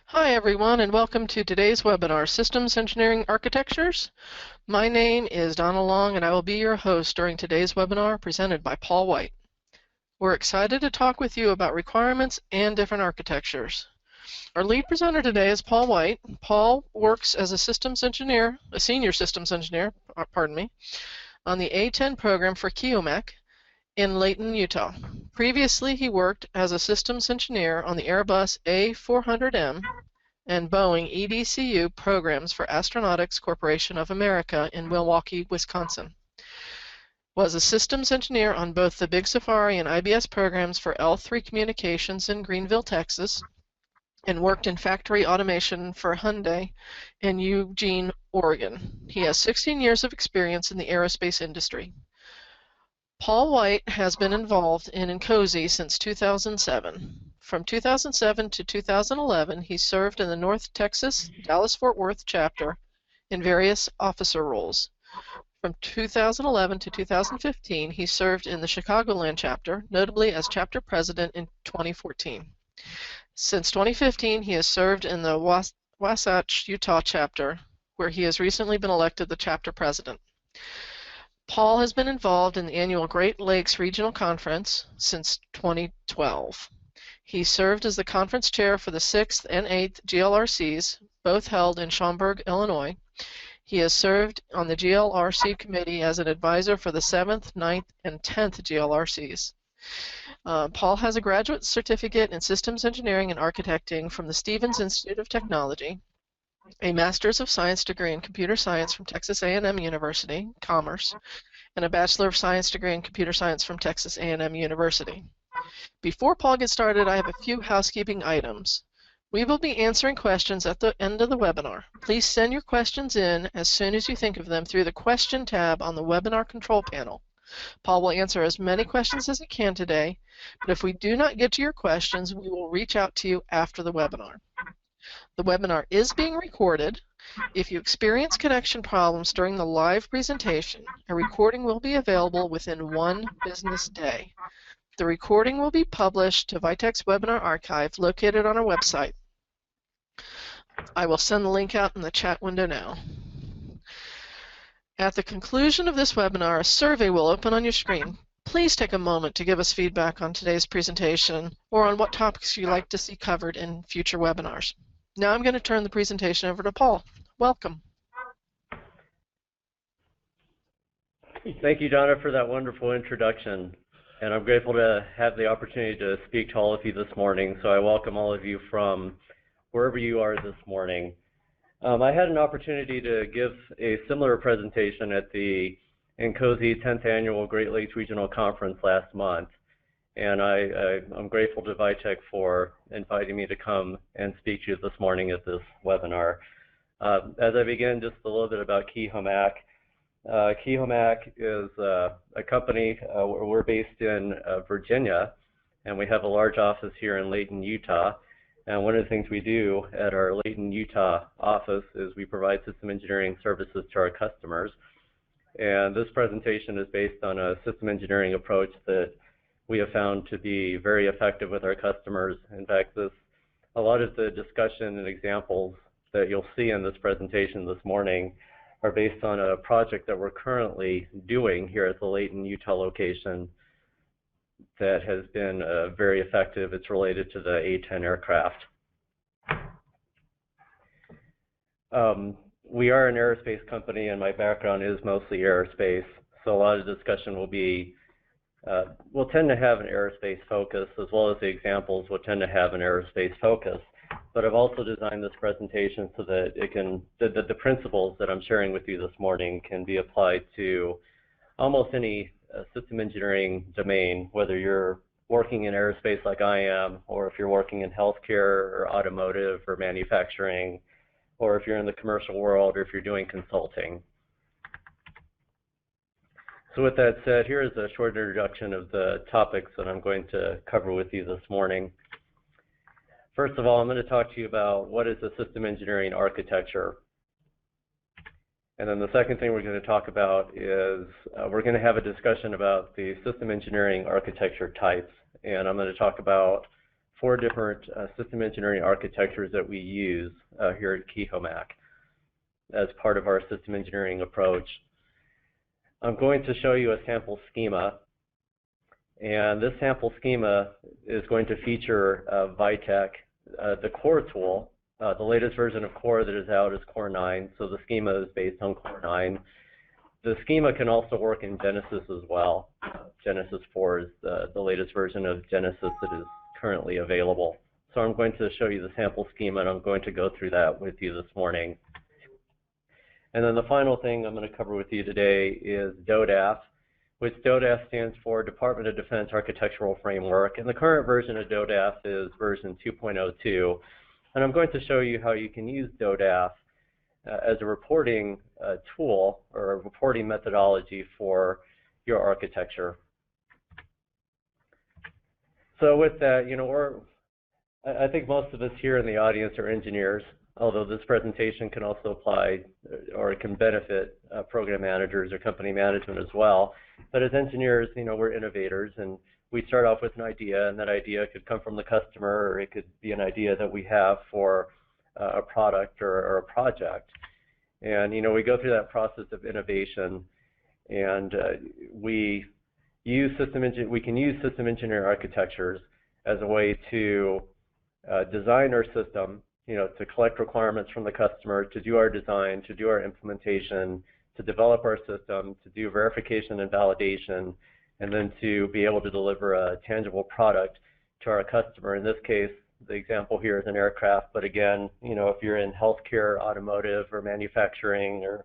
Hi everyone, and welcome to today's webinar, Systems Engineering Architectures. My name is Donna Long, and I will be your host during today's webinar presented by Paul White. We're excited to talk with you about requirements and different architectures. Our lead presenter today is Paul White. Paul works as a senior systems engineer, on the A10 program for KEOMEC in Layton, Utah. Previously, he worked as a systems engineer on the Airbus A400M and Boeing EDCU programs for Astronautics Corporation of America in Milwaukee, Wisconsin. Was a systems engineer on both the Big Safari and IBS programs for L3 Communications in Greenville, Texas, and worked in factory automation for Hyundai in Eugene, Oregon. He has 16 years of experience in the aerospace industry. Paul White has been involved in NCOSE since 2007. From 2007 to 2011, he served in the North Texas, Dallas-Fort Worth chapter in various officer roles. From 2011 to 2015, he served in the Chicagoland chapter, notably as chapter president in 2014. Since 2015, he has served in the Wasatch, Utah chapter, where he has recently been elected the chapter president. Paul has been involved in the annual Great Lakes Regional Conference since 2012. He served as the conference chair for the 6th and 8th GLRCs, both held in Schaumburg, Illinois. He has served on the GLRC committee as an advisor for the 7th, 9th, and 10th GLRCs. Paul has a graduate certificate in systems engineering and architecting from the Stevens Institute of Technology, a Master's of Science degree in Computer Science from Texas A&M University, Commerce, and a Bachelor of Science degree in Computer Science from Texas A&M University. Before Paul gets started, I have a few housekeeping items. We will be answering questions at the end of the webinar. Please send your questions in as soon as you think of them through the Question tab on the webinar control panel. Paul will answer as many questions as he can today, but if we do not get to your questions, we will reach out to you after the webinar. The webinar is being recorded. If you experience connection problems during the live presentation, a recording will be available within 1 business day. The recording will be published to Vitech's webinar archive located on our website. I will send the link out in the chat window now. At the conclusion of this webinar, a survey will open on your screen. Please take a moment to give us feedback on today's presentation or on what topics you'd like to see covered in future webinars. Now I'm going to turn the presentation over to Paul. Welcome. Thank you, Donna, for that wonderful introduction. And I'm grateful to have the opportunity to speak to all of you this morning. So I welcome all of you from wherever you are this morning. I had an opportunity to give a similar presentation at the NCOSE 10th Annual Great Lakes Regional Conference last month. And I'm grateful to Vitech for inviting me to come and speak to you this morning at this webinar. As I begin, just a little bit about KEOMEC. KEOMEC is a company, we're based in Virginia, and we have a large office here in Layton, Utah. And one of the things we do at our Layton, Utah office is we provide system engineering services to our customers. And this presentation is based on a system engineering approach that we have found to be very effective with our customers. In fact, a lot of the discussion and examples that you'll see in this presentation this morning are based on a project that we're currently doing here at the Layton, Utah location that has been very effective. It's related to the A-10 aircraft. We are an aerospace company, and my background is mostly aerospace, so a lot of discussion will be we'll tend to have an aerospace focus, as well as the examples will tend to have an aerospace focus. But I've also designed this presentation so that the principles that I'm sharing with you this morning can be applied to almost any system engineering domain, whether you're working in aerospace like I am, or if you're working in healthcare or automotive or manufacturing, or if you're in the commercial world, or if you're doing consulting. So with that said, here is a short introduction of the topics that I'm going to cover with you this morning. First of all, I'm going to talk to you about what is a system engineering architecture. And then the second thing we're going to talk about is we're going to have a discussion about the system engineering architecture types. And I'm going to talk about 4 different system engineering architectures that we use here at KehoMac as part of our system engineering approach. I'm going to show you a sample schema, and this sample schema is going to feature Vitech, the CORE tool. The latest version of CORE that is out is CORE 9, so the schema is based on CORE 9. The schema can also work in Genesis as well. Genesis 4 is the latest version of Genesis that is currently available. So I'm going to show you the sample schema, and I'm going to go through that with you this morning. And then the final thing I'm going to cover with you today is DoDAF, which DoDAF stands for Department of Defense Architectural Framework. And the current version of DoDAF is version 2.02. And I'm going to show you how you can use DoDAF as a reporting tool or a reporting methodology for your architecture. So with that, you know, I think most of us here in the audience are engineers, although this presentation can also apply or it can benefit program managers or company management as well. But as engineers, you know, we're innovators, and we start off with an idea, and that idea could come from the customer, or it could be an idea that we have for a product or a project. And, you know, we go through that process of innovation, and we can use system engineering architectures as a way to design our system, you know, to collect requirements from the customer, to do our design, to do our implementation, to develop our system, to do verification and validation, and then to be able to deliver a tangible product to our customer. In this case, the example here is an aircraft, but again, you know, if you're in healthcare, automotive, or manufacturing, or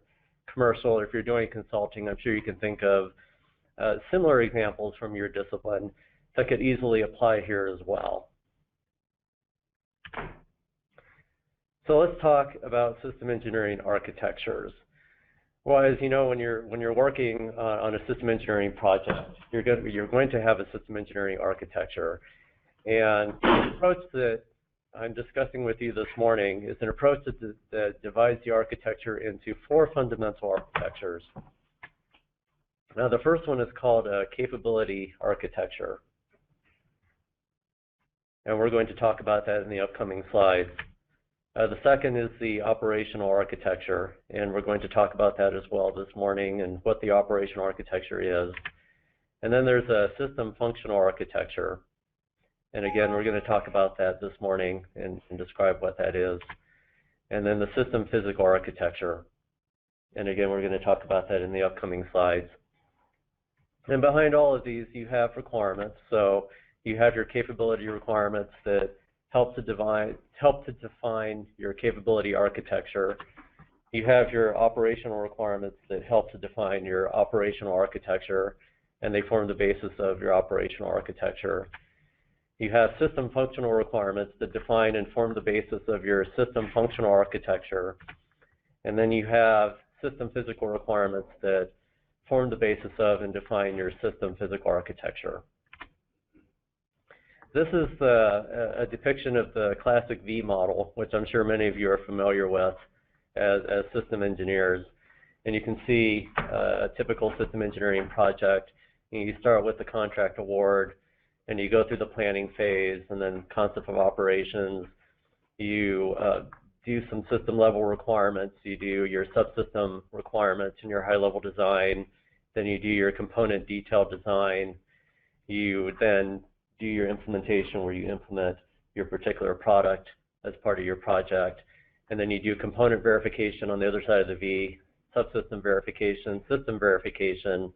commercial, or if you're doing consulting, I'm sure you can think of similar examples from your discipline that could easily apply here as well. So let's talk about system engineering architectures. Well, as you know, when you're working on a system engineering project, you're going to have a system engineering architecture. And the approach that I'm discussing with you this morning is an approach that divides the architecture into 4 fundamental architectures. Now, the first one is called a capability architecture. And we're going to talk about that in the upcoming slides. The second is the operational architecture, and we're going to talk about that as well this morning and what the operational architecture is. And then there's a system functional architecture. And again, we're going to talk about that this morning and describe what that is. And then the system physical architecture. And again, we're going to talk about that in the upcoming slides. And behind all of these, you have requirements. So you have your capability requirements that help to define your capability architecture. You have your operational requirements that help to define your operational architecture, and they form the basis of your operational architecture. You have system functional requirements that define and form the basis of your system functional architecture. And then you have system physical requirements that form the basis of and define your system physical architecture. This is a depiction of the classic V model, which I'm sure many of you are familiar with as system engineers. And you can see a typical system engineering project. You start with the contract award, and you go through the planning phase, and then concept of operations. You do some system level requirements. You do your subsystem requirements and your high level design. Then you do your component detail design. You then do your implementation, where you implement your particular product as part of your project. And then you do component verification on the other side of the V, subsystem verification, system verification,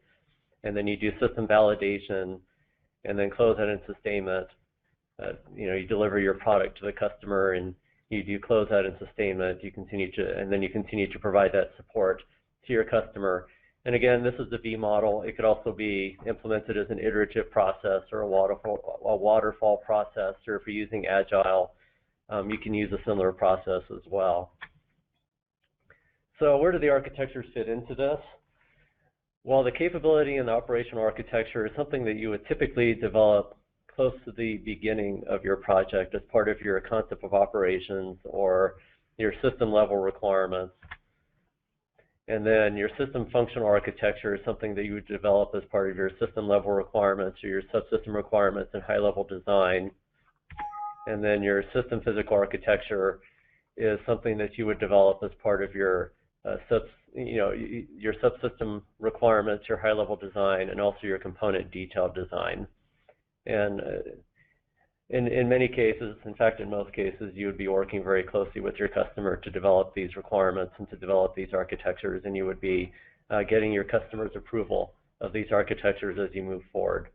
and then you do system validation, and then close out and sustainment. You know, you deliver your product to the customer, and you do close out and sustainment. And then you continue to provide that support to your customer. And again, this is the V model. It could also be implemented as an iterative process or a waterfall process, or if you're using Agile, you can use a similar process as well. So where do the architectures fit into this? Well, the capability and the operational architecture is something that you would typically develop close to the beginning of your project as part of your concept of operations or your system level requirements. And then your system functional architecture is something that you would develop as part of your system level requirements or your subsystem requirements and high level design. And then your system physical architecture is something that you would develop as part of your your subsystem requirements, your high-level design, and also your component detailed design. And in many cases, in fact, in most cases, you would be working very closely with your customer to develop these requirements and to develop these architectures, and you would be getting your customer's approval of these architectures as you move forward.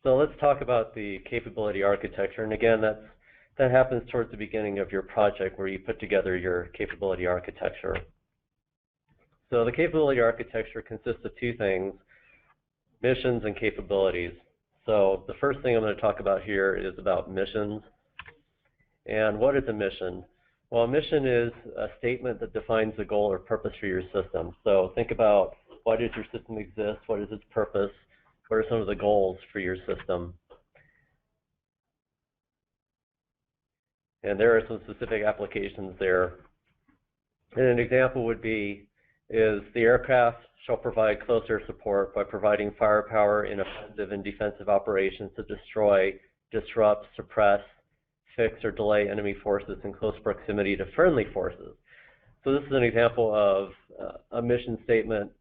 So let's talk about the capability architecture, and again, that happens towards the beginning of your project where you put together your capability architecture. So the capability architecture consists of two things: missions and capabilities. So the first thing I'm going to talk about here is about missions. And what is a mission? Well, a mission is a statement that defines the goal or purpose for your system. So think about, why does your system exist? What is its purpose? What are some of the goals for your system? And there are some specific applications there. And an example would be, is the aircraft shall provide close air support by providing firepower in offensive and defensive operations to destroy, disrupt, suppress, fix, or delay enemy forces in close proximity to friendly forces. So this is an example of a mission statement,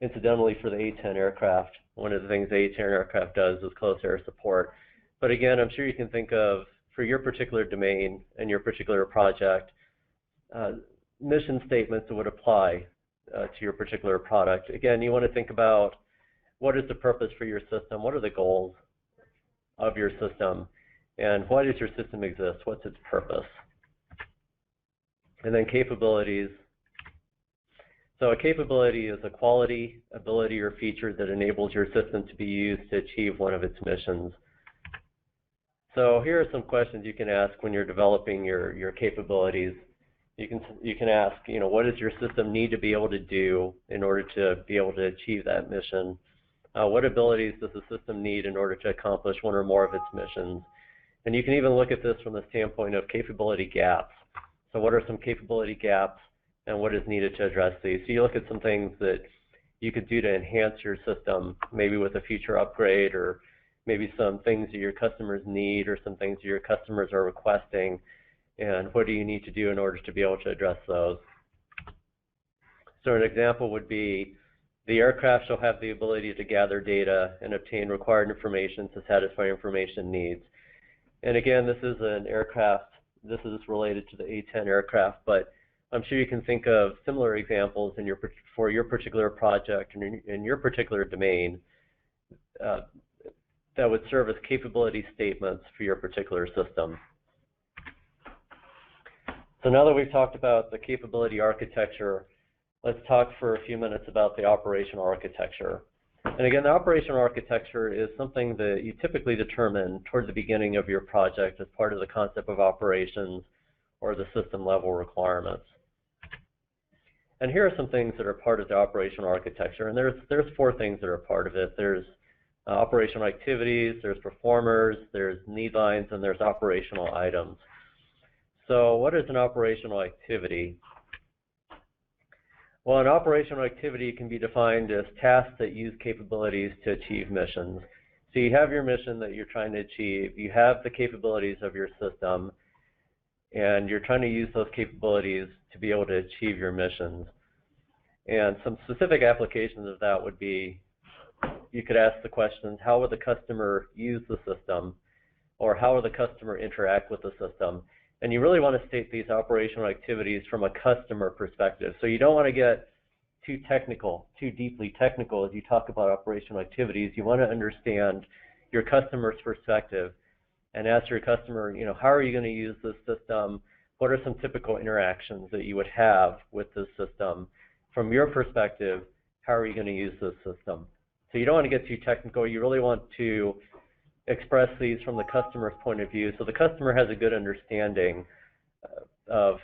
incidentally, for the A-10 aircraft. One of the things the A-10 aircraft does is close air support. But again, I'm sure you can think of, for your particular domain and your particular project, mission statements that would apply to your particular product. Again, you want to think about, what is the purpose for your system? What are the goals of your system? And why does your system exist? What's its purpose? And then capabilities. So a capability is a quality, ability, or feature that enables your system to be used to achieve one of its missions. So here are some questions you can ask when you're developing your capabilities. You can ask, what does your system need to be able to do in order to be able to achieve that mission? What abilities does the system need in order to accomplish one or more of its missions? And you can even look at this from the standpoint of capability gaps. So what are some capability gaps and what is needed to address these? So you look at some things that you could do to enhance your system, maybe with a future upgrade, or maybe some things that your customers need, or some things that your customers are requesting, and what do you need to do in order to be able to address those? So an example would be, the aircraft shall have the ability to gather data and obtain required information to satisfy information needs. And again, this is an aircraft, this is related to the A-10 aircraft, but I'm sure you can think of similar examples in for your particular project and in your particular domain that would serve as capability statements for your particular system. So now that we've talked about the capability architecture, let's talk for a few minutes about the operational architecture. And again, the operational architecture is something that you typically determine toward the beginning of your project as part of the concept of operations or the system level requirements. And here are some things that are part of the operational architecture, and there's four things that are part of it. There's operational activities, there's performers, there's need lines, and there's operational items. So what is an operational activity? Well, an operational activity can be defined as tasks that use capabilities to achieve missions. So you have your mission that you're trying to achieve, you have the capabilities of your system, and you're trying to use those capabilities to be able to achieve your missions. And some specific applications of that would be, you could ask the questions, how would the customer use the system? Or how will the customer interact with the system? And you really want to state these operational activities from a customer perspective. So you don't want to get too technical, too deeply technical as you talk about operational activities. You want to understand your customer's perspective and ask your customer, how are you going to use this system? What are some typical interactions that you would have with this system? From your perspective, how are you going to use this system? So you don't want to get too technical. You really want to express these from the customer's point of view, so the customer has a good understanding of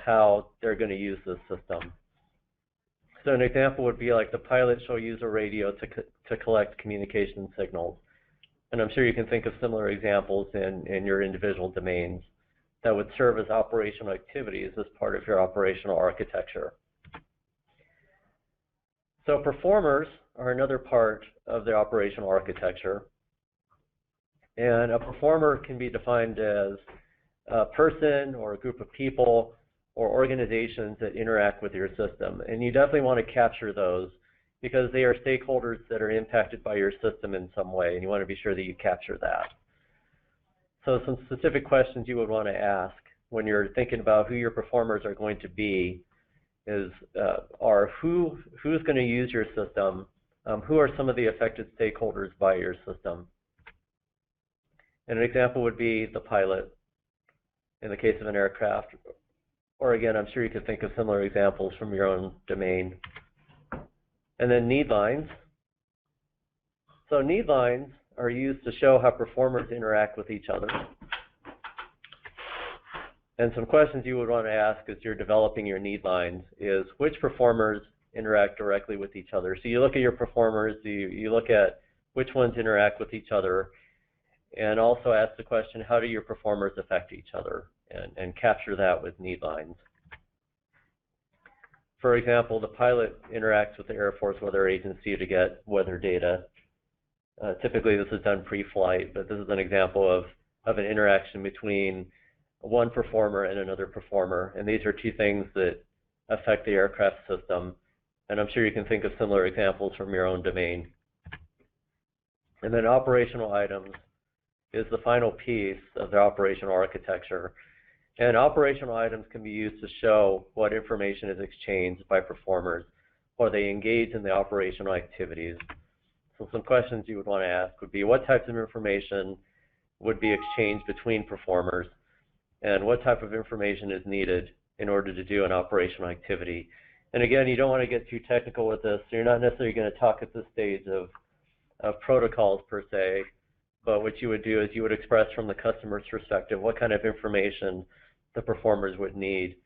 how they're going to use this system. So an example would be like, the pilot shall use a radio to collect communication signals. And I'm sure you can think of similar examples in your individual domains that would serve as operational activities as part of your operational architecture. So performers are another part of the operational architecture. And a performer can be defined as a person or a group of people or organizations that interact with your system. And you definitely want to capture those because they are stakeholders that are impacted by your system in some way, and you want to be sure that you capture that. So some specific questions you would want to ask when you're thinking about who your performers are going to be are who's going to use your system, who are some of the affected stakeholders by your system. And an example would be the pilot in the case of an aircraft. Or again, I'm sure you could think of similar examples from your own domain. And then need lines. So need lines are used to show how performers interact with each other. And some questions you would want to ask as you're developing your need lines is which performers interact directly with each other. So you look at your performers, you look at which ones interact with each other, and also ask the question, how do your performers affect each other? And capture that with need lines. For example, the pilot interacts with the Air Force Weather Agency to get weather data. Typically this is done pre-flight, but this is an example of an interaction between one performer and another performer. And these are two things that affect the aircraft system. And I'm sure you can think of similar examples from your own domain. And then operational items is the final piece of the operational architecture. And operational items can be used to show what information is exchanged by performers or they engage in the operational activities. So some questions you would want to ask would be what types of information would be exchanged between performers and what type of information is needed in order to do an operational activity. And again, you don't want to get too technical with this. So you're not necessarily going to talk at this stage of protocols per se, but what you would do is you would express from the customer's perspective what kind of information the performers would need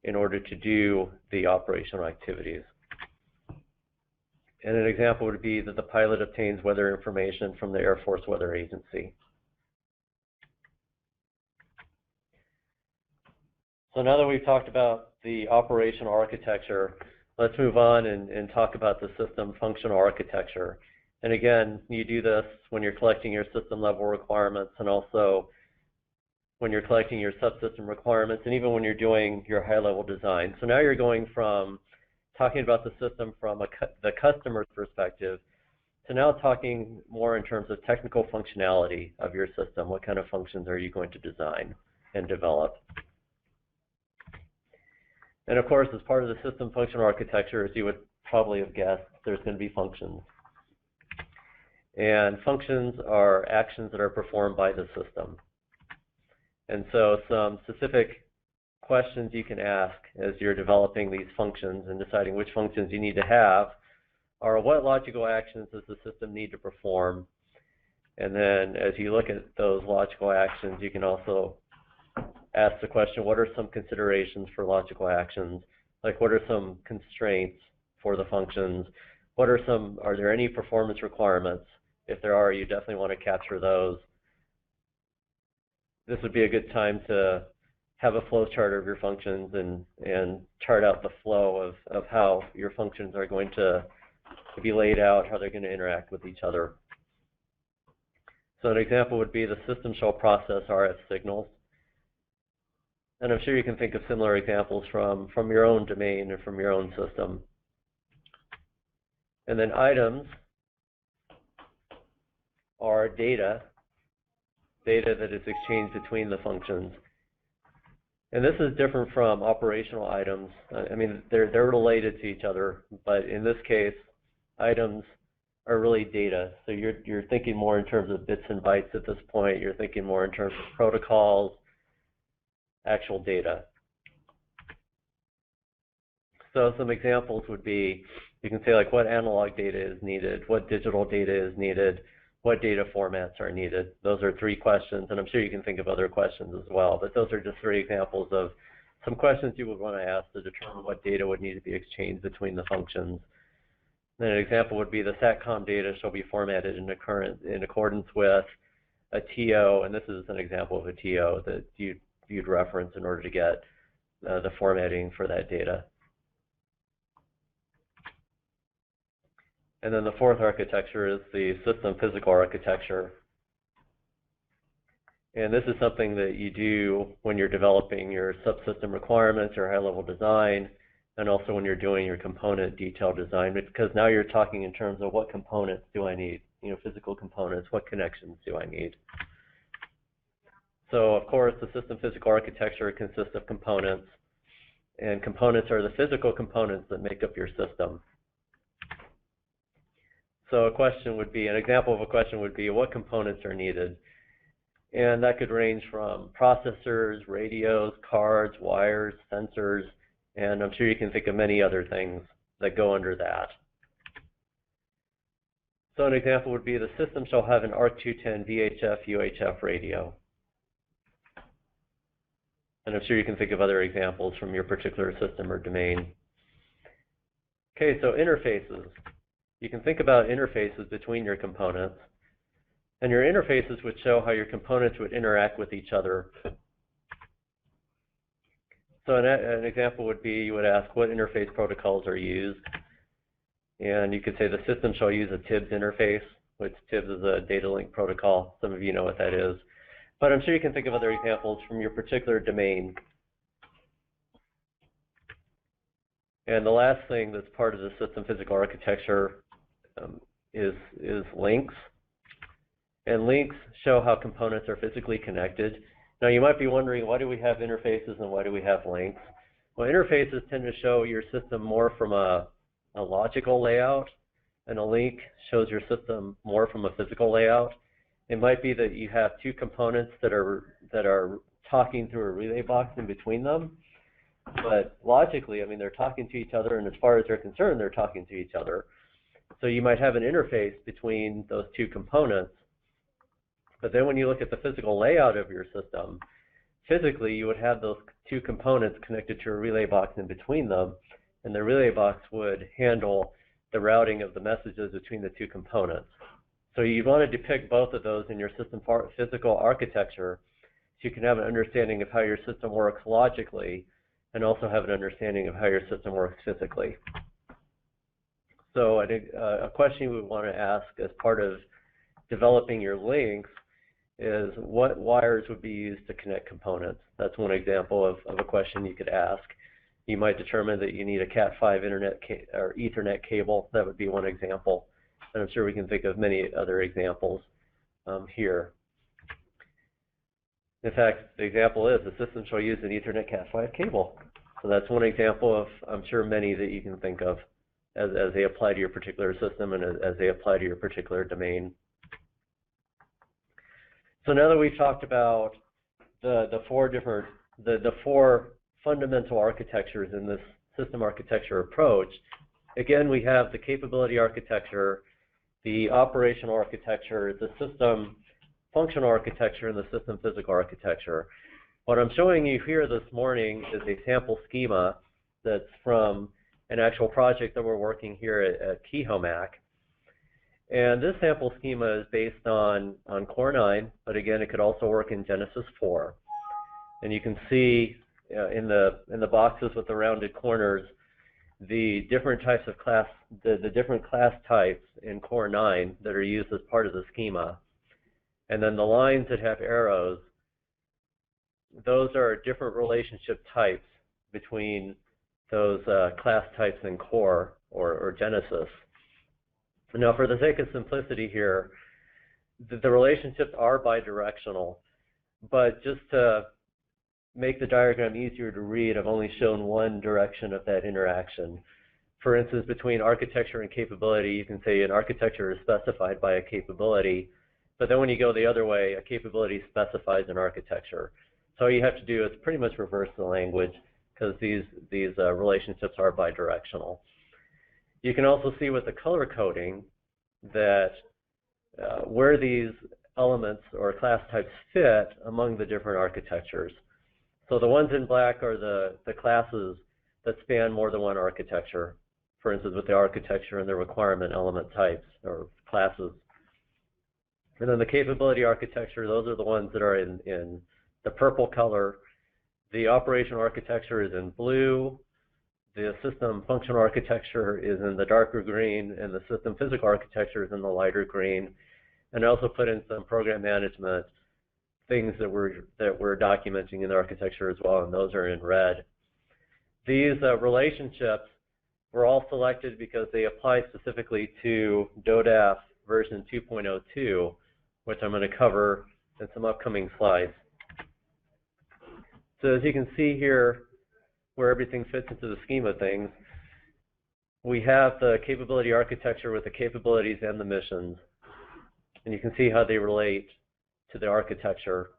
in order to do the operational activities. And an example would be that the pilot obtains weather information from the Air Force Weather Agency. So now that we've talked about the operational architecture, let's move on and talk about the system functional architecture. And again, you do this when you're collecting your system level requirements and also when you're collecting your subsystem requirements and even when you're doing your high level design. So now you're going from talking about the system from the customer's perspective to now talking more in terms of technical functionality of your system. What kind of functions are you going to design and develop? And of course, as part of the system functional architecture, as you would probably have guessed, there's going to be functions. And functions are actions that are performed by the system. And so some specific questions you can ask as you're developing these functions and deciding which functions you need to have are what logical actions does the system need to perform? And then as you look at those logical actions, you can also ask the question, what are some considerations for logical actions? Like what are some constraints for the functions? Are there any performance requirements? If there are, you definitely want to capture those. This would be a good time to have a flow chart of your functions and chart out the flow of how your functions are going to be laid out, how they're going to interact with each other. So an example would be the system shall process RF signals. And I'm sure you can think of similar examples from your own domain or from your own system. And then items are data that is exchanged between the functions. And this is different from operational items. I mean, they're related to each other, but in this case, items are really data. So you're thinking more in terms of bits and bytes at this point. You're thinking more in terms of protocols, actual data. So some examples would be, you can say like what analog data is needed, what digital data is needed, what data formats are needed. Those are 3 questions, and I'm sure you can think of other questions as well, but those are just 3 examples of some questions you would want to ask to determine what data would need to be exchanged between the functions. Then an example would be the SATCOM data shall be formatted in accordance with a TO, and this is an example of a TO that you'd reference in order to get the formatting for that data. And then the 4th architecture is the system physical architecture. And this is something that you do when you're developing your subsystem requirements or high-level design, and also when you're doing your component detail design, because now you're talking in terms of what components do I need, physical components, what connections do I need. So of course, the system physical architecture consists of components, and components are the physical components that make up your system. So an example of a question would be, what components are needed? And that could range from processors, radios, cards, wires, sensors, and I'm sure you can think of many other things that go under that. So an example would be the system shall have an ARC210 VHF UHF radio. And I'm sure you can think of other examples from your particular system or domain. Okay, so interfaces. You can think about interfaces between your components. And your interfaces would show how your components would interact with each other. So an example would be, you would ask what interface protocols are used. And you could say the system shall use a TIBS interface, which TIBS is a data link protocol. Some of you know what that is. But I'm sure you can think of other examples from your particular domain. And the last thing that's part of the system physical architecture is links. And links show how components are physically connected. Now you might be wondering, why do we have interfaces and why do we have links? Well, interfaces tend to show your system more from a logical layout, and a link shows your system more from a physical layout. It might be that you have two components that are talking through a relay box in between them, but logically, I mean, they're talking to each other, and as far as they're concerned, they're talking to each other. So you might have an interface between those two components, but then when you look at the physical layout of your system, physically you would have those two components connected to a relay box in between them, and the relay box would handle the routing of the messages between the two components. So you'd want to depict both of those in your system physical architecture so you can have an understanding of how your system works logically and also have an understanding of how your system works physically. So I think a question you would want to ask as part of developing your links is what wires would be used to connect components. That's one example of a question you could ask. You might determine that you need a Cat5 internet or Ethernet cable. That would be one example. And I'm sure we can think of many other examples here. In fact, the example is the system shall use an Ethernet Cat5 cable. So that's one example of, I'm sure, many that you can think of as they apply to your particular system and as they apply to your particular domain. So now that we've talked about the four fundamental architectures in this system architecture approach, again, we have the capability architecture, the operational architecture, the system functional architecture, and the system physical architecture. What I'm showing you here this morning is a sample schema that's from an actual project that we're working here at KeyHomac. And this sample schema is based on Core 9, but again, it could also work in Genesis 4. And you can see in the boxes with the rounded corners the different types of the different class types in Core 9 that are used as part of the schema. And then the lines that have arrows, those are different relationship types between those class types in Core or Genesis. Now, for the sake of simplicity here, the relationships are bidirectional, but just to make the diagram easier to read, I've only shown one direction of that interaction. For instance, between architecture and capability, you can say an architecture is specified by a capability, but then when you go the other way, a capability specifies an architecture. So all you have to do is pretty much reverse the language, because these relationships are bidirectional. You can also see with the color coding that where these elements or class types fit among the different architectures. So the ones in black are the classes that span more than one architecture, for instance, with the architecture and the requirement element types or classes. And then the capability architecture, those are the ones that are in the purple color. The operational architecture is in blue. The system functional architecture is in the darker green, and the system physical architecture is in the lighter green. And I also put in some program management things that we're documenting in the architecture as well, and those are in red. These relationships were all selected because they apply specifically to DoDAF version 2.02, which I'm going to cover in some upcoming slides. So as you can see here, where everything fits into the scheme of things, we have the capability architecture with the capabilities and the missions. And you can see how they relate to the architecture.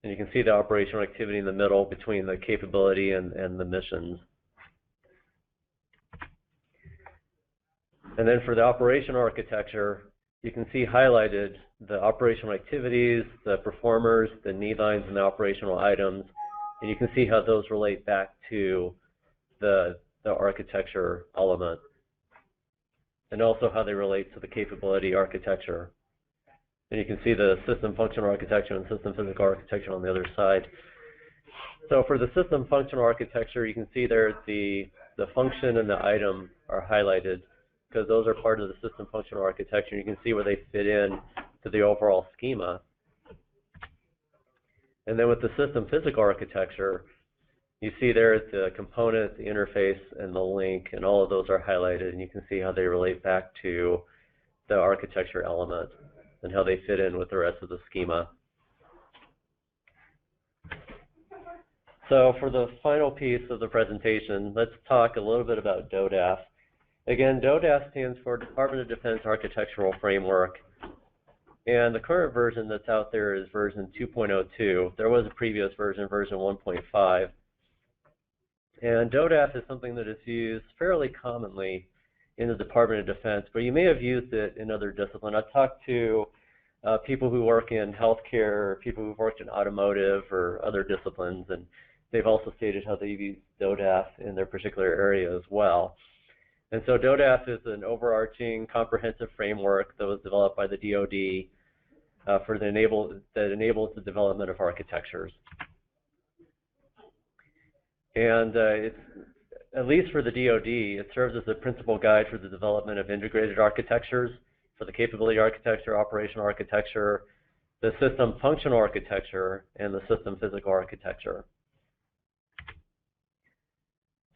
And you can see the operational activity in the middle between the capability and the missions. And then for the operational architecture, you can see highlighted the operational activities, the performers, the need lines, and the operational items. And you can see how those relate back to the architecture element, and also how they relate to the capability architecture. And you can see the system functional architecture and system physical architecture on the other side. So for the system functional architecture, you can see there the function and the item are highlighted because those are part of the system functional architecture. You can see where they fit in to the overall schema. And then with the system physical architecture, you see there the component, the interface, and the link, and all of those are highlighted, and you can see how they relate back to the architecture element and how they fit in with the rest of the schema. So for the final piece of the presentation, let's talk a little bit about DoDAF. Again, DoDAF stands for Department of Defense Architectural Framework, and the current version that's out there is version 2.02. There was a previous version, version 1.5. And DoDAF is something that is used fairly commonly in the Department of Defense, but you may have used it in other disciplines. I've talked to people who work in healthcare, or people who've worked in automotive or other disciplines, and they've also stated how they've used DoDAF in their particular area as well. And so DoDAF is an overarching comprehensive framework that was developed by the DoD that enables the development of architectures. And it's, at least for the DoD, it serves as a principal guide for the development of integrated architectures, for the capability architecture, operational architecture, the system functional architecture, and the system physical architecture.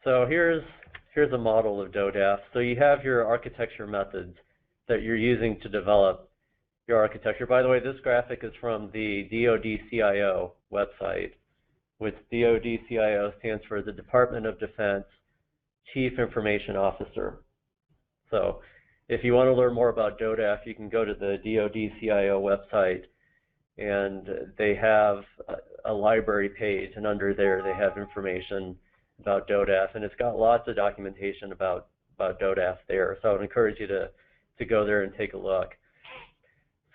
So here's a model of DoDAF. So you have your architecture methods that you're using to develop your architecture. By the way, this graphic is from the DoD CIO website, which DoD CIO stands for the Department of Defense Chief Information Officer. So if you want to learn more about DoDAF, you can go to the DoD CIO website, and they have a library page, and under there they have information about DoDAF, and it's got lots of documentation about DoDAF there. So I would encourage you to go there and take a look.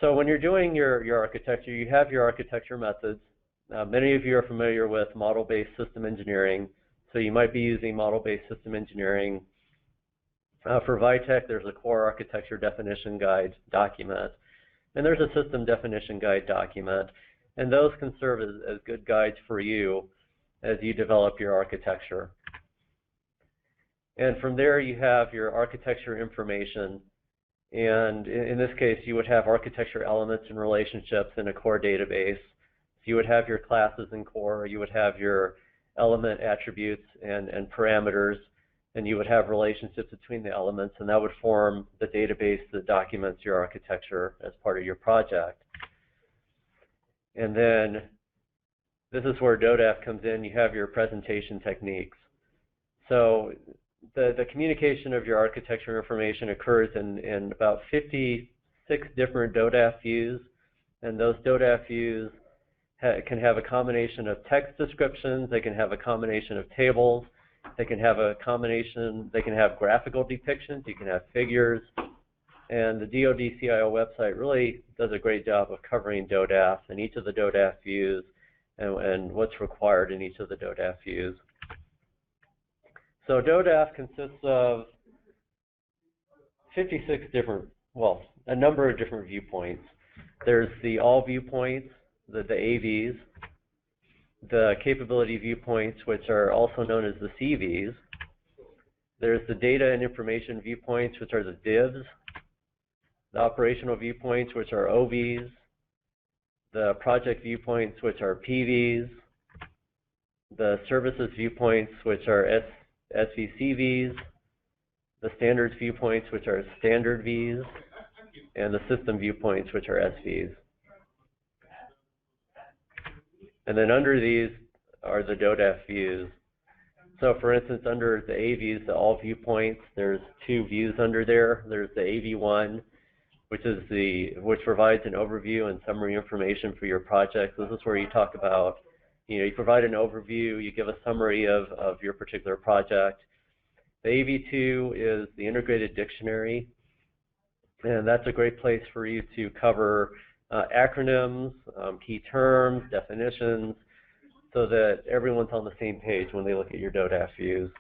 So when you're doing your architecture, you have your architecture methods. Many of you are familiar with model-based system engineering, so you might be using model-based system engineering. For Vitech, there's a core architecture definition guide document, and there's a system definition guide document, and those can serve as good guides for you as you develop your architecture. And from there, you have your architecture information, and in this case, you would have architecture elements and relationships in a core database. You would have your classes in core, you would have your element attributes and parameters, and you would have relationships between the elements, and that would form the database that documents your architecture as part of your project. And then this is where DoDAF comes in. You have your presentation techniques. So the communication of your architecture information occurs in about 56 different DoDAF views, and those DoDAF views can have a combination of text descriptions, they can have a combination of tables, they can have a combination, they can have graphical depictions, you can have figures, and the DoD CIO website really does a great job of covering DoDAF and each of the DoDAF views and what's required in each of the DoDAF views. So DoDAF consists of 56 different, well, a number of different viewpoints. There's the all viewpoints, the AVs, the capability viewpoints, which are also known as the CVs. There's the data and information viewpoints, which are the DIVs, the operational viewpoints, which are OVs, the project viewpoints, which are PVs, the services viewpoints, which are SVCVs, the standards viewpoints, which are standard Vs, and the system viewpoints, which are SVs. And then under these are the DoDAF views. So for instance, under the AVs, the all viewpoints, there's two views under there. There's the AV1, which provides an overview and summary information for your project. This is where you talk about, you provide an overview, you give a summary of your particular project. The AV2 is the integrated dictionary, and that's a great place for you to cover acronyms, key terms, definitions, so that everyone's on the same page when they look at your DoDAF views.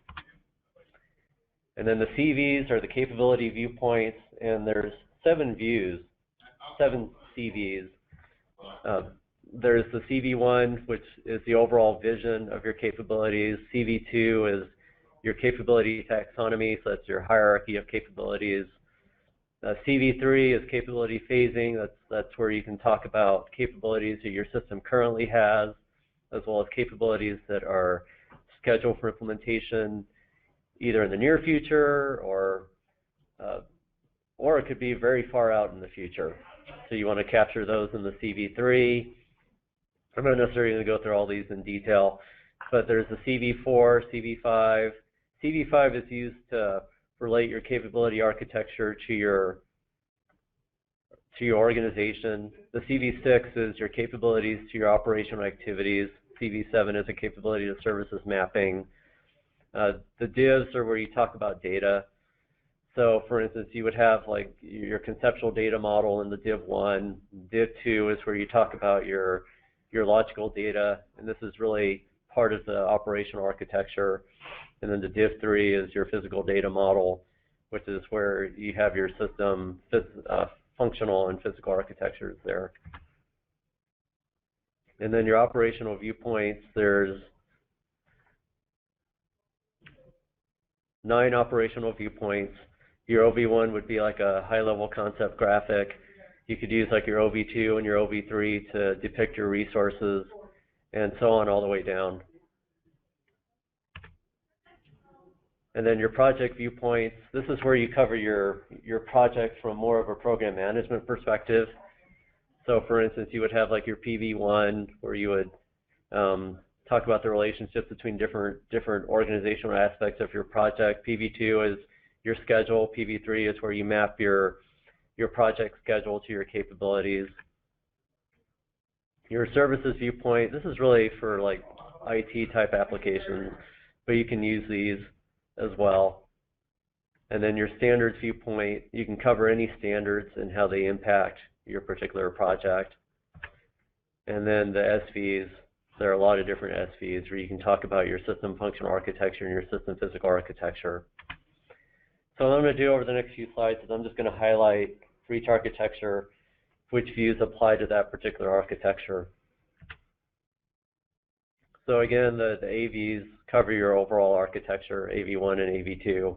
And then the CVs are the capability viewpoints, and there's 7 views, 7 CVs. There's the CV1, which is the overall vision of your capabilities. CV2 is your capability taxonomy, so that's your hierarchy of capabilities. CV3 is capability phasing. That's where you can talk about capabilities that your system currently has, as well as capabilities that are scheduled for implementation either in the near future or it could be very far out in the future. So you want to capture those in the CV3. I'm not necessarily going to go through all these in detail, but there's the CV4, CV5. CV5 is used to relate your capability architecture to your organization. The CV6 is your capabilities to your operational activities. CV7 is a capability to services mapping. The divs are where you talk about data. So for instance, you would have like your conceptual data model in the div 1. Div 2 is where you talk about your logical data, and this is really part of the operational architecture. And then the div 3 is your physical data model, which is where you have your system functional and physical architectures there. And then your operational viewpoints, there's 9 operational viewpoints. Your OV1 would be like a high-level concept graphic. You could use like your OV2 and your OV3 to depict your resources, and so on all the way down. And then your project viewpoints, this is where you cover your project from more of a program management perspective. So for instance, you would have like your PV1 where you would talk about the relationships between different organizational aspects of your project. PV2 is your schedule. PV3 is where you map your project schedule to your capabilities. Your services viewpoint, this is really for like IT type applications, but you can use these as well. And then your standards viewpoint, you can cover any standards and how they impact your particular project. And then the SVs, there are a lot of different SVs where you can talk about your system functional architecture and your system physical architecture. So what I'm going to do over the next few slides is I'm just going to highlight for each architecture which views apply to that particular architecture. So again, the AVs cover your overall architecture, AV1 and AV2.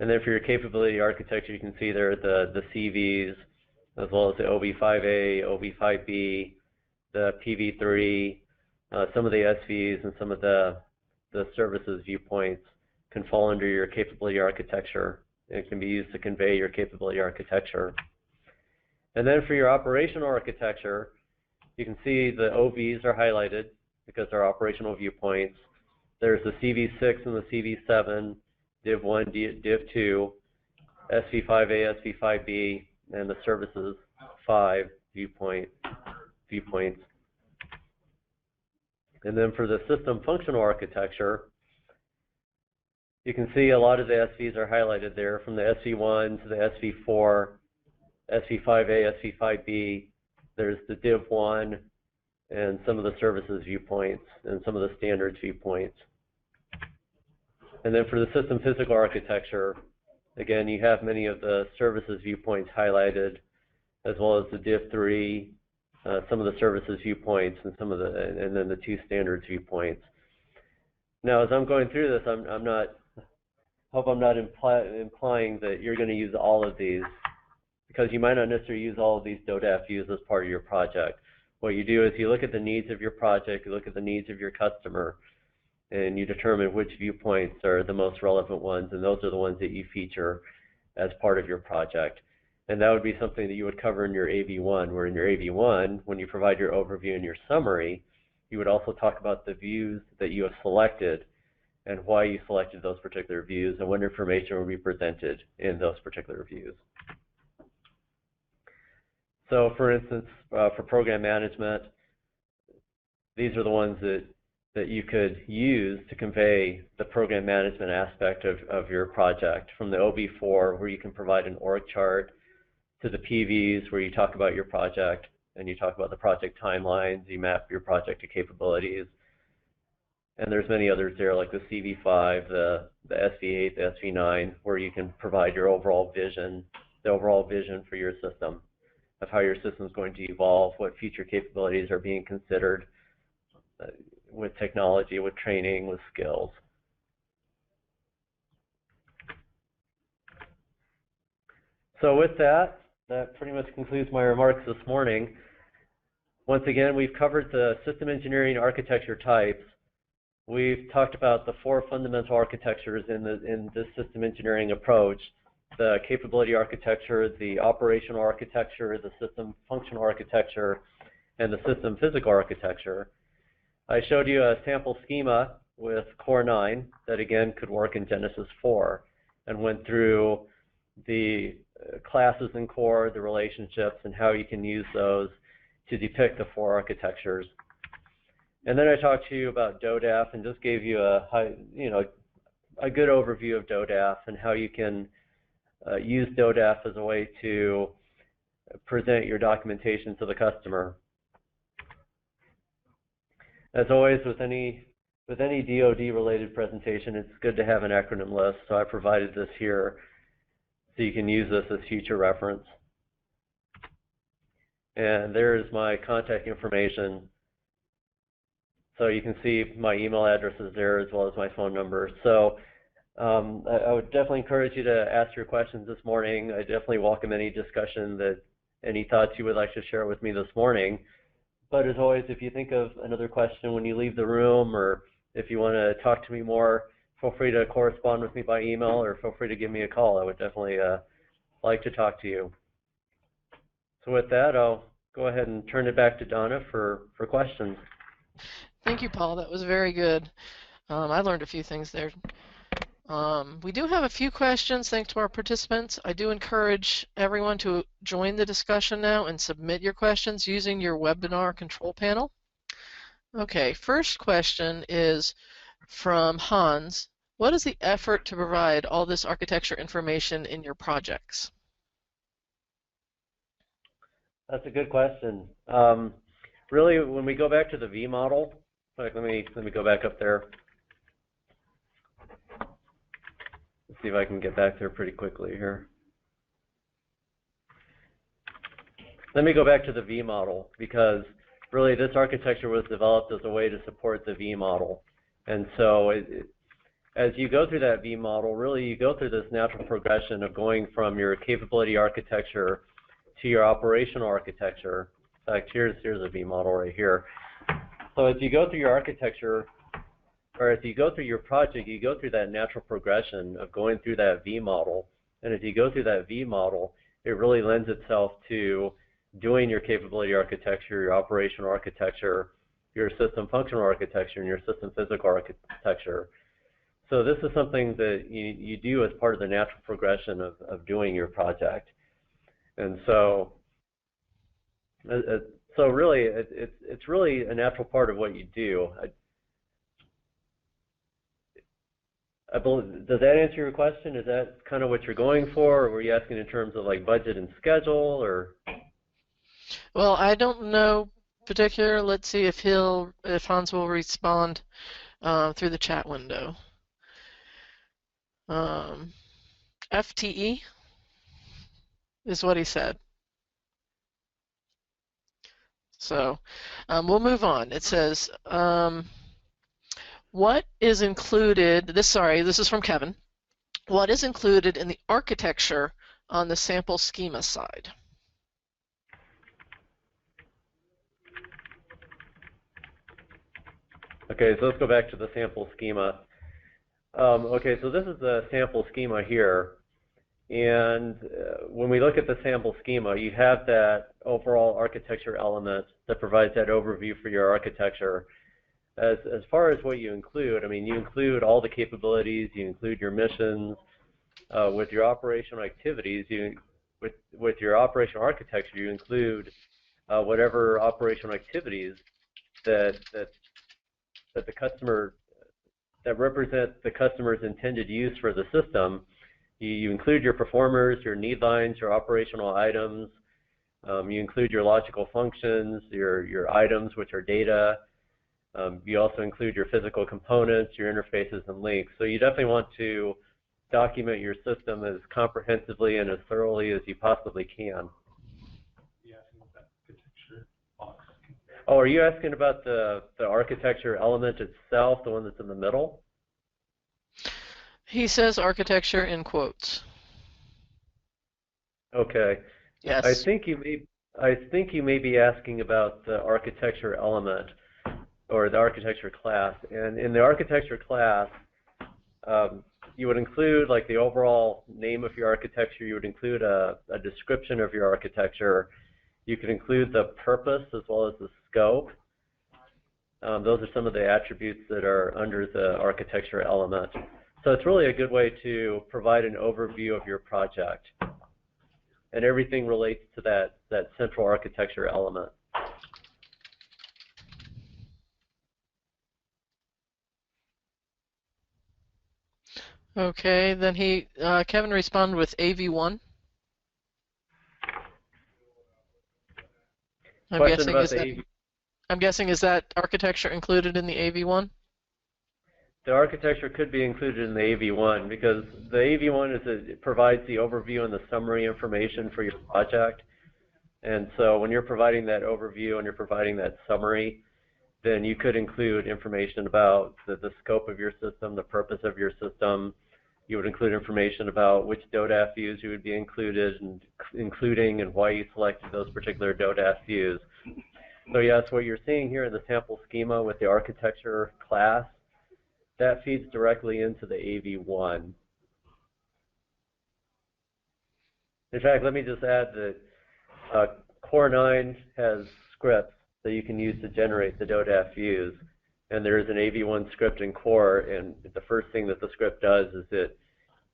And then for your capability architecture, you can see there the CVs, as well as the OV5A, OV5B, the PV3, some of the SVs, and some of the services viewpoints can fall under your capability architecture. It can be used to convey your capability architecture. And then for your operational architecture, you can see the OVs are highlighted because they're operational viewpoints. There's the CV6 and the CV7, Div 1, Div 2, SV5A, SV5B, and the services 5 viewpoints. And then for the system functional architecture, you can see a lot of the SVs are highlighted there, from the SV1 to the SV4, SV5A, SV5B. There's the Div 1 and some of the services viewpoints and some of the standards viewpoints. And then for the system physical architecture, again, you have many of the services viewpoints highlighted, as well as the Div 3, some of the services viewpoints, and and then the 2 standards viewpoints. Now, as I'm going through this, hope I'm not implying that you're going to use all of these, because you might not necessarily use all of these DoDAF views as part of your project. What you do is you look at the needs of your project, you look at the needs of your customer, and you determine which viewpoints are the most relevant ones, and those are the ones that you feature as part of your project. And that would be something that you would cover in your AV1, where in your AV1, when you provide your overview and your summary, you would also talk about the views that you have selected and why you selected those particular views and what information will be presented in those particular views. So for instance, for program management, these are the ones that you could use to convey the program management aspect of your project, from the OB4, where you can provide an org chart, to the PVs, where you talk about your project and you talk about the project timelines, you map your project to capabilities. And there's many others there, like the CV5, the SV8, the SV9, where you can provide your overall vision, the overall vision for your system, of how your system is going to evolve, what future capabilities are being considered with technology, with training, with skills. So with that, that pretty much concludes my remarks this morning. Once again, we've covered the system engineering architecture types. We've talked about the 4 fundamental architectures in this system engineering approach: the capability architecture, the operational architecture, the system functional architecture, and the system physical architecture. I showed you a sample schema with Core 9 that again could work in Genesis 4, and went through the classes in Core, the relationships, and how you can use those to depict the 4 architectures. And then I talked to you about DoDAF and just gave you a good overview of DoDAF and how you can use DoDAF as a way to present your documentation to the customer. As always, with any DoD-related presentation, it's good to have an acronym list, so I provided this here so you can use this as future reference. And there's my contact information. So you can see my email address is there, as well as my phone number. So I would definitely encourage you to ask your questions this morning. I definitely welcome any discussion, any thoughts you would like to share with me this morning. But as always, if you think of another question when you leave the room, or if you want to talk to me more, feel free to correspond with me by email, or feel free to give me a call. I would definitely like to talk to you. So with that, I'll go ahead and turn it back to Donna for questions. Thank you, Paul. That was very good. I learned a few things there. We do have a few questions thanks to our participants. I do encourage everyone to join the discussion now and submit your questions using your webinar control panel. Okay, first question is from Hans. What is the effort to provide all this architecture information in your projects? That's a good question. Really, when we go back to the V model, let me go back up there. Let's see if I can get back there pretty quickly here. Let me go back to the V model, because really this architecture was developed as a way to support the V model. And so as you go through that V model, really you go through this natural progression of going from your capability architecture to your operational architecture. In fact, here's a V model right here. So as you go through your architecture, or as you go through your project, you go through that natural progression of going through that V model. And as you go through that V model, it really lends itself to doing your capability architecture, your operational architecture, your system functional architecture, and your system physical architecture. So this is something that you do as part of the natural progression of doing your project. And so really, it's really a natural part of what you do. I believe, does that answer your question? Is that kind of what you're going for, or were you asking in terms of like budget and schedule, or? Well, I don't know particular. Let's see if Hans will respond through the chat window. FTE is what he said. So we'll move on. It says, what is included, this is from Kevin, what is included in the architecture on the sample schema side? Okay, so let's go back to the sample schema. Okay, so this is the sample schema here. And when we look at the sample schema, you have that overall architecture element that provides that overview for your architecture. As far as what you include, I mean, you include all the capabilities, you include your missions. With your operational activities, with your operational architecture, you include whatever operational activities that the customer, that represent the customer's intended use for the system. You include your performers, your need lines, your operational items. You include your logical functions, your items, which are data. You also include your physical components, your interfaces, and links. So you definitely want to document your system as comprehensively and as thoroughly as you possibly can. Oh, are you asking about the architecture element itself, the one that's in the middle? He says architecture in quotes. Okay. Yes. I think you may be asking about the architecture element or the architecture class. And in the architecture class, you would include like the overall name of your architecture. You would include a description of your architecture. You could include the purpose as well as the scope. Those are some of the attributes that are under the architecture element. So it's really a good way to provide an overview of your project. And everything relates to that central architecture element. Okay, then Kevin responded with AV1. I'm guessing is that architecture included in the AV1? The architecture could be included in the AV1 because the AV1 it provides the overview and the summary information for your project. And so when you're providing that overview and you're providing that summary, then you could include information about the scope of your system, the purpose of your system. You would include information about which DoDAF views you would be including and why you selected those particular DoDAF views. So yes, what you're seeing here in the sample schema with the architecture class, that feeds directly into the AV1. In fact, let me just add that Core 9 has scripts that you can use to generate the DoDAF views. And there is an AV1 script in Core, and the first thing that the script does is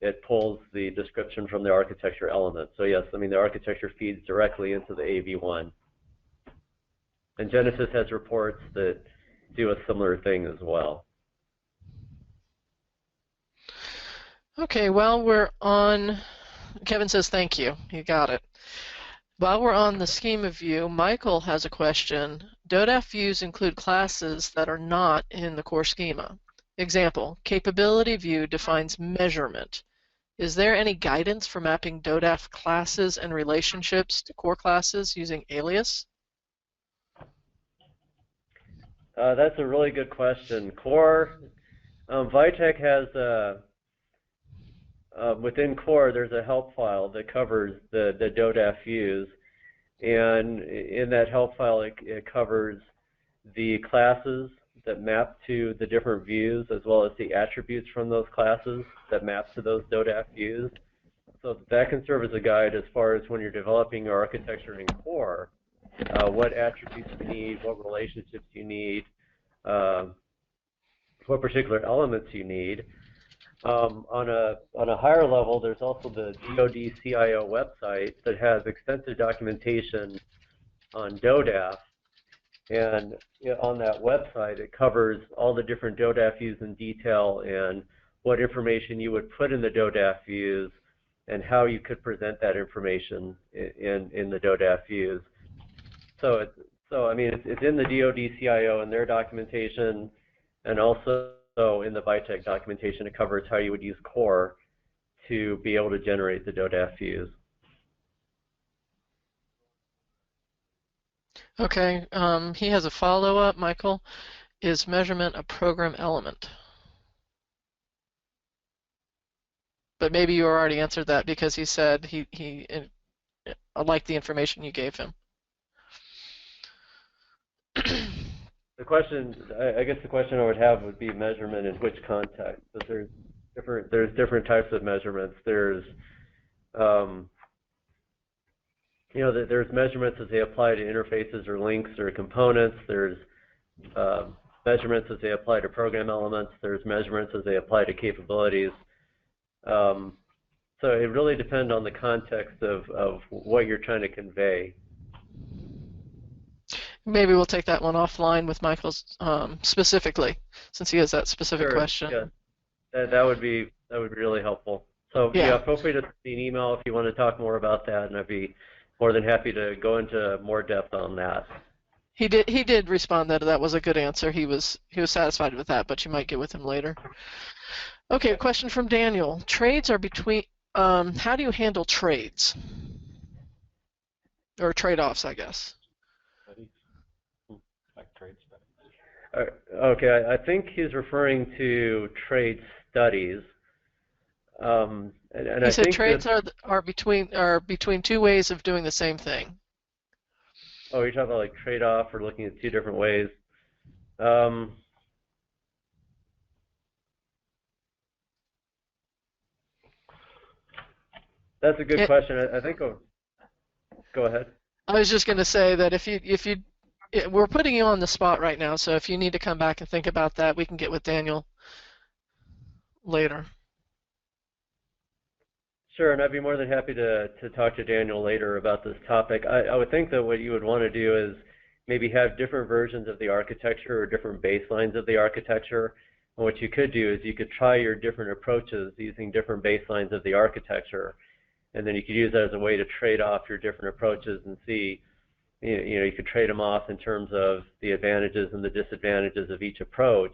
it pulls the description from the architecture element. So yes, I mean, the architecture feeds directly into the AV1. And Genesis has reports that do a similar thing as well. Okay, while we're on, Kevin says thank you. You got it. While we're on the schema view, Michael has a question. DoDAF views include classes that are not in the core schema. Example, capability view defines measurement. Is there any guidance for mapping DoDAF classes and relationships to core classes using alias? That's a really good question. Core, Vitech has within Core, there's a help file that covers the DoDAF views. And in that help file, it covers the classes that map to the different views, as well as the attributes from those classes that map to those DoDAF views. So that can serve as a guide as far as when you're developing your architecture in Core, what attributes you need, what relationships you need, what particular elements you need. On a higher level, there's also the DoD-CIO website that has extensive documentation on DoDAF. And on that website, it covers all the different DoDAF views in detail and what information you would put in the DoDAF views and how you could present that information in the DoDAF views. So I mean, it's in the DoD-CIO and their documentation, and also in the Vitech documentation, it covers how you would use Core to be able to generate the DoDAF views. Okay, he has a follow-up, Michael. Is measurement a program element? But maybe you already answered that because he said he liked the information you gave him. The question, I guess the question I would have would be measurement in which context. But there's different types of measurements. There's there's measurements as they apply to interfaces or links or components. There's measurements as they apply to program elements. There's measurements as they apply to capabilities. So it really depends on the context of what you're trying to convey. Maybe we'll take that one offline with Michael specifically, since he has that specific question. Yeah, that would be really helpful. So yeah, feel free to send me an email if you want to talk more about that, and I'd be more than happy to go into more depth on that. He did respond that that was a good answer. He was satisfied with that, but you might get with him later. Okay, a question from Daniel. Trades are between. How do you handle trades or trade-offs, I guess? Okay, I think he's referring to trade studies. And he said trades are between two ways of doing the same thing. Oh, you're talking about like trade-off or looking at two different ways. That's a good question. I think. Go ahead. I was just going to say that we're putting you on the spot right now, so if you need to come back and think about that, we can get with Daniel later. Sure, and I'd be more than happy to talk to Daniel later about this topic. I would think that what you would want to do is maybe have different versions of the architecture or different baselines of the architecture. And what you could do is you could try your different approaches using different baselines of the architecture, and then you could use that as a way to trade off your different approaches and see, you could trade them off in terms of the advantages and the disadvantages of each approach,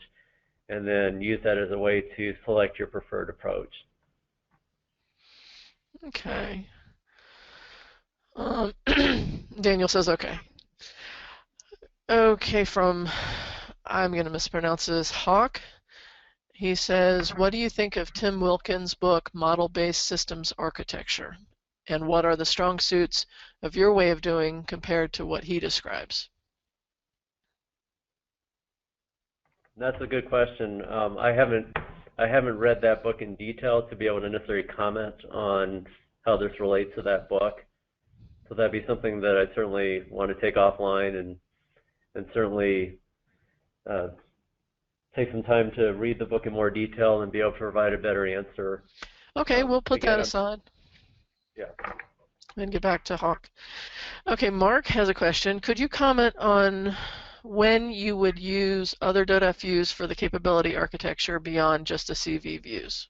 and then use that as a way to select your preferred approach. Okay. Daniel says okay. Okay, I'm going to mispronounce this, Hawk. He says, what do you think of Tim Wilkins' book, Model-Based Systems Architecture? And what are the strong suits of your way of doing compared to what he describes? That's a good question. I haven't read that book in detail to be able to necessarily comment on how this relates to that book. So that'd be something that I certainly want to take offline and certainly take some time to read the book in more detail and be able to provide a better answer. Okay, we'll put that aside. Yeah. And get back to Hawk. Okay, Mark has a question. Could you comment on when you would use other DoDAF views for the capability architecture beyond just the CV views?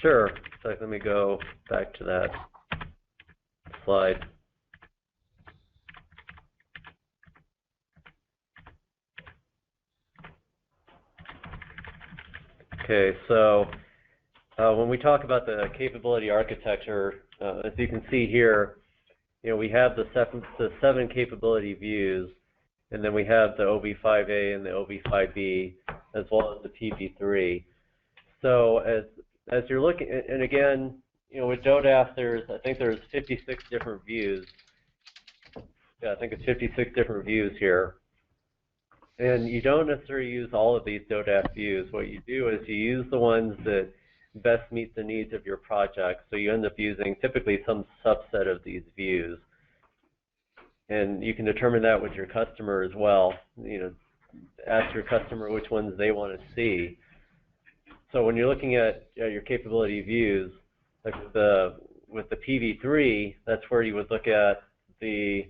Sure. So let me go back to that slide. Okay, so when we talk about the capability architecture, as you can see here, we have the seven capability views, and then we have the OB5A and the OB5B, as well as the PV3. So as you're looking, and again, with DoDAF, I think there's 56 different views. Yeah, I think it's 56 different views here. And you don't necessarily use all of these DoDAF views. What you do is you use the ones that best meet the needs of your project. So you end up using typically some subset of these views. And you can determine that with your customer as well. Ask your customer which ones they want to see. So when you're looking at your capability views, like with the PV3, that's where you would look at the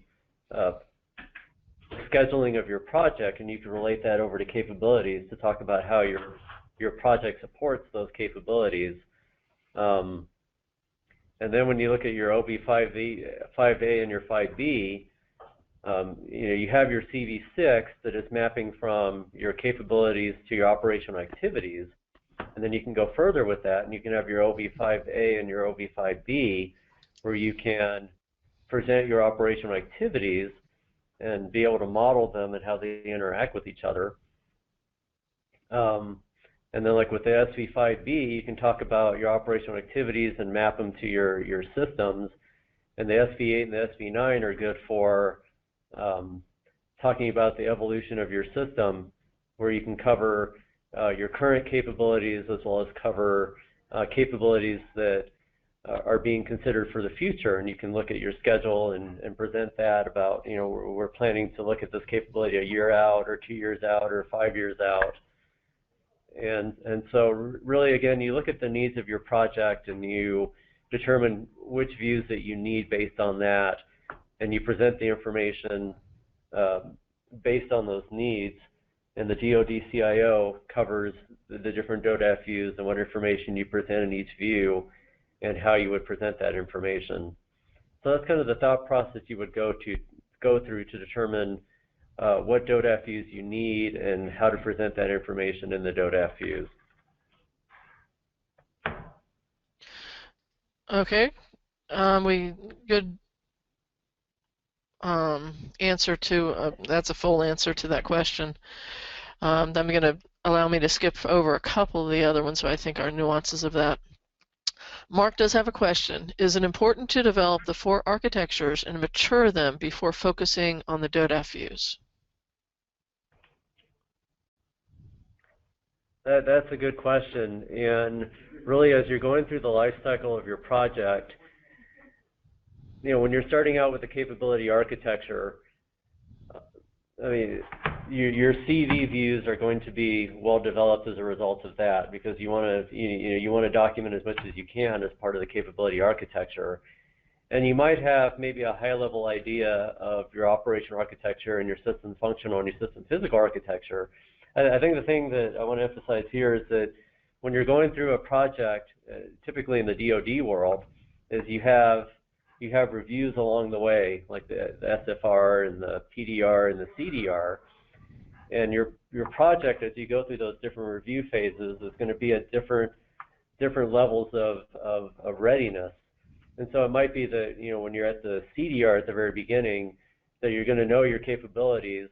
scheduling of your project, and you can relate that over to capabilities to talk about how your project supports those capabilities. And then when you look at your OB5A and your 5B, you have your CV6 that is mapping from your capabilities to your operational activities. And then you can go further with that, and you can have your OB5A and your OB5B, where you can present your operational activities and be able to model them and how they interact with each other. And then like with the SV5B, you can talk about your operational activities and map them to your systems. And the SV8 and the SV9 are good for talking about the evolution of your system, where you can cover your current capabilities as well as cover capabilities that are being considered for the future. And you can look at your schedule and present that about, you know, we're planning to look at this capability a year out or 2 years out or 5 years out. And so really, again, you look at the needs of your project and you determine which views that you need based on that, and you present the information based on those needs. And the DoD CIO covers the different DoDAF views and what information you present in each view and how you would present that information. So that's kind of the thought process you would go through to determine what DoDAF views you need and how to present that information in the DoDAF views. Okay, good answer to, that's a full answer to that question. Then I'm going to allow me to skip over a couple of the other ones, so I think are nuances of that. Mark does have a question. Is it important to develop the 4 architectures and mature them before focusing on the DoDAF views? That's a good question. And really, as you're going through the life cycle of your project, you know, when you're starting out with the capability architecture, I mean, your CV views are going to be well developed as a result of that, because you want to document as much as you can as part of the capability architecture. And you might have maybe a high-level idea of your operational architecture and your system functional and your system physical architecture. I think the thing that I want to emphasize here is that when you're going through a project, typically in the DoD world, is you have reviews along the way, like the SFR and the PDR and the CDR. And your project, as you go through those different review phases, is going to be at different levels of readiness. And so it might be that, you know, when you're at the CDR at the very beginning, that you're going to know your capabilities,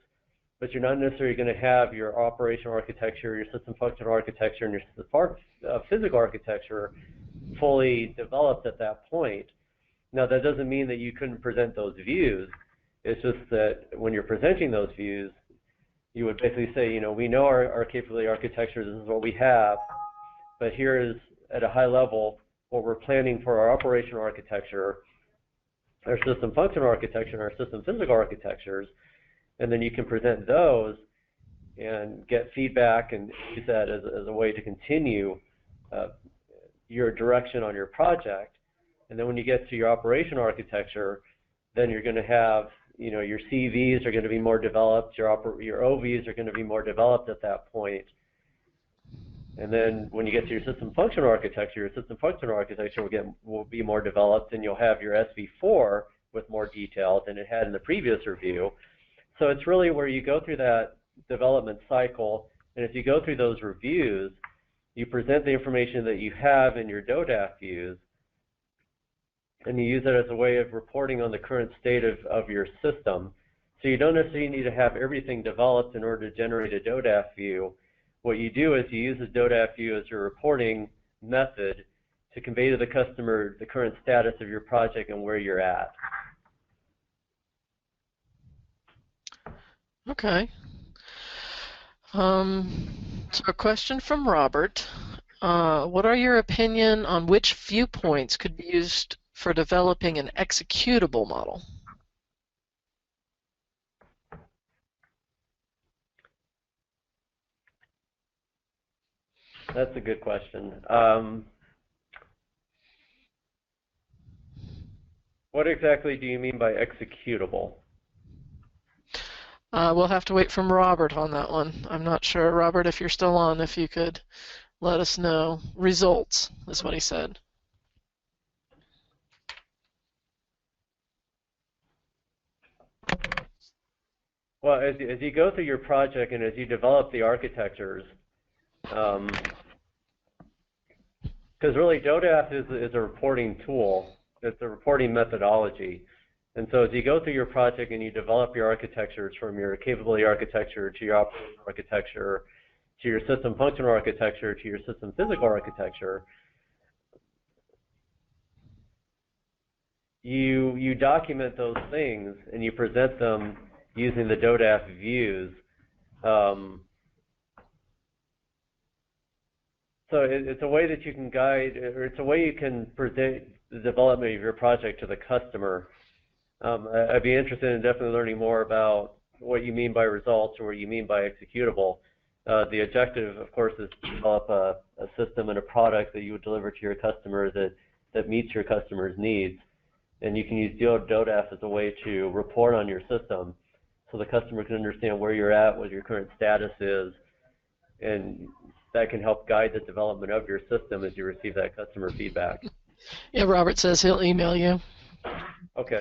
but you're not necessarily going to have your operational architecture, your system functional architecture, and your physical architecture fully developed at that point. Now, that doesn't mean that you couldn't present those views. It's just that when you're presenting those views, you would basically say, you know, we know our capability architecture, this is what we have, but here is, at a high level, what we're planning for our operational architecture, our system functional architecture, and our system physical architectures. And then you can present those and get feedback and use that as a way to continue your direction on your project. And then when you get to your operational architecture, then you're going to have, you know, your CVs are going to be more developed, your OVs are going to be more developed at that point. And then when you get to your system functional architecture, your system functional architecture will be more developed, and you'll have your SV4 with more detail than it had in the previous review. So it's really where you go through that development cycle, and if you go through those reviews, you present the information that you have in your DoDAF views, and you use it as a way of reporting on the current state of your system. So you don't necessarily need to have everything developed in order to generate a DoDAF view. What you do is you use the DoDAF view as your reporting method to convey to the customer the current status of your project and where you're at. Okay. So a question from Robert. What are your opinion on which viewpoints could be used for developing an executable model? That's a good question. What exactly do you mean by executable? We'll have to wait from Robert on that one. I'm not sure. Robert, if you're still on, if you could let us know. Results is what he said. Well, as you go through your project and as you develop the architectures, because really DoDAF is a reporting tool. It's a reporting methodology. And so as you go through your project and you develop your architectures from your capability architecture to your operational architecture to your system functional architecture, to your system physical architecture, you document those things and you present them using the DoDAF views. So it's a way that you can guide, or it's a way you can present the development of your project to the customer. I'd be interested in definitely learning more about what you mean by results or what you mean by executable. The objective, of course, is to develop a system and a product that you would deliver to your customer that meets your customer's needs. And you can use DoDAF as a way to report on your system so the customer can understand where you're at, what your current status is, and that can help guide the development of your system as you receive that customer feedback. Yeah, Robert says he'll email you. Okay.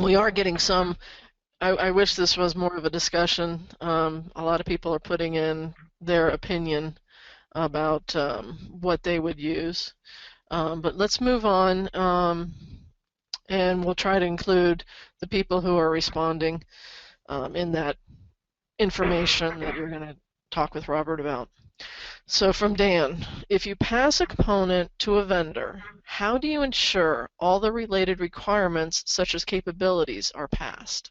We are getting some. I wish this was more of a discussion. A lot of people are putting in their opinion about what they would use. But let's move on, and we'll try to include the people who are responding in that information that you're going to talk with Robert about. So from Dan, if you pass a component to a vendor, how do you ensure all the related requirements, such as capabilities, are passed?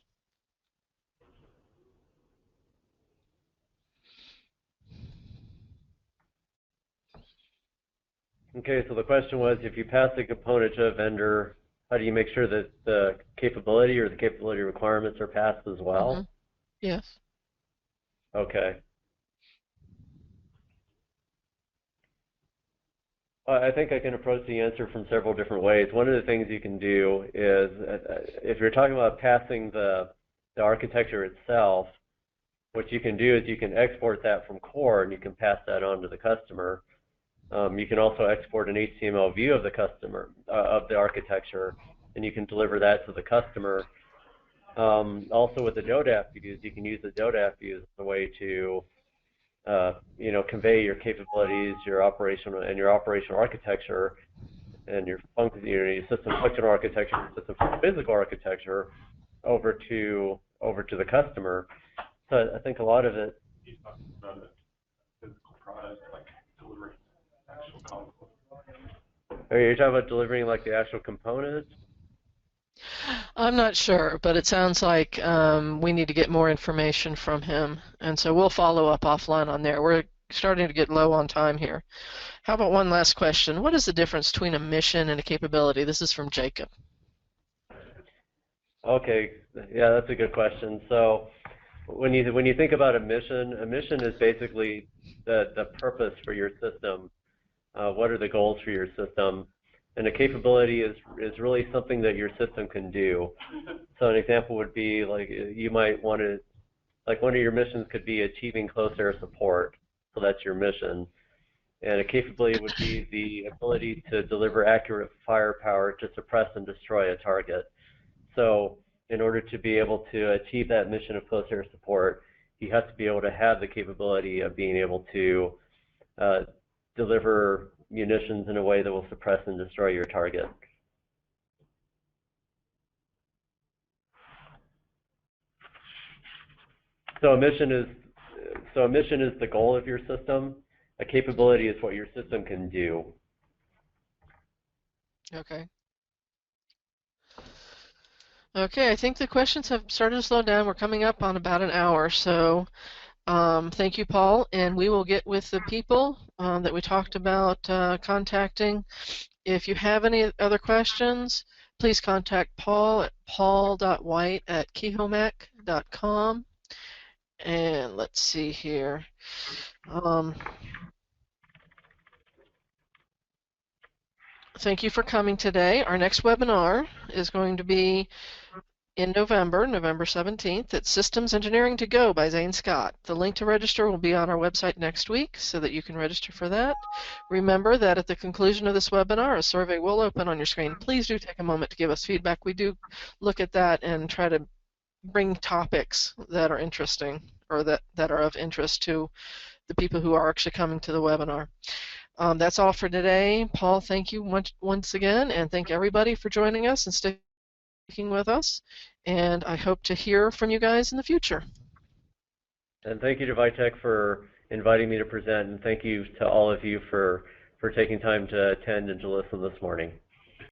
Okay, so the question was, if you pass a component to a vendor, how do you make sure that the capability or the capability requirements are passed as well? Mm-hmm. Yes. Okay. I think I can approach the answer from several different ways. One of the things you can do is, if you're talking about passing the architecture itself, what you can do is you can export that from CORE and you can pass that on to the customer. You can also export an HTML view of the customer, of the architecture, and you can deliver that to the customer. Also with the DoDAF views, you can use the DoDAF views as a way to convey your capabilities, your operational architecture, and your system functional architecture, your system physical architecture over to the customer. So I think a lot of it. He's talking about a physical product, like delivering actual components. Are you talking about delivering like the actual components? I'm not sure, but it sounds like we need to get more information from him, and so we'll follow up offline on there. We're starting to get low on time here. How about one last question? What is the difference between a mission and a capability? This is from Jacob. Okay, yeah, that's a good question. So when you think about a mission is basically the purpose for your system. What are the goals for your system? And a capability is really something that your system can do. So an example would be like you might want to, like one of your missions could be achieving close air support. So that's your mission. And a capability would be the ability to deliver accurate firepower to suppress and destroy a target. So in order to be able to achieve that mission of close air support, you have to be able to have the capability of being able to deliver munitions in a way that will suppress and destroy your target. So a mission is the goal of your system. A capability is what your system can do. Okay. Okay, I think the questions have started to slow down. We're coming up on about an hour, so thank you, Paul, and we will get with the people that we talked about contacting. If you have any other questions, please contact Paul at paul.white@kehomec.com. And let's see here. Thank you for coming today. Our next webinar is going to be in November 17th. It's Systems Engineering to Go by Zane Scott. The link to register will be on our website next week so that you can register for that. Remember that at the conclusion of this webinar, a survey will open on your screen. Please do take a moment to give us feedback. We do look at that and try to bring topics that are interesting or that are of interest to the people who are actually coming to the webinar. That's all for today. Paul, thank you once again, and thank everybody for joining us and sticking with us, and I hope to hear from you guys in the future. And thank you to Vitech for inviting me to present, and thank you to all of you for taking time to attend and to listen this morning.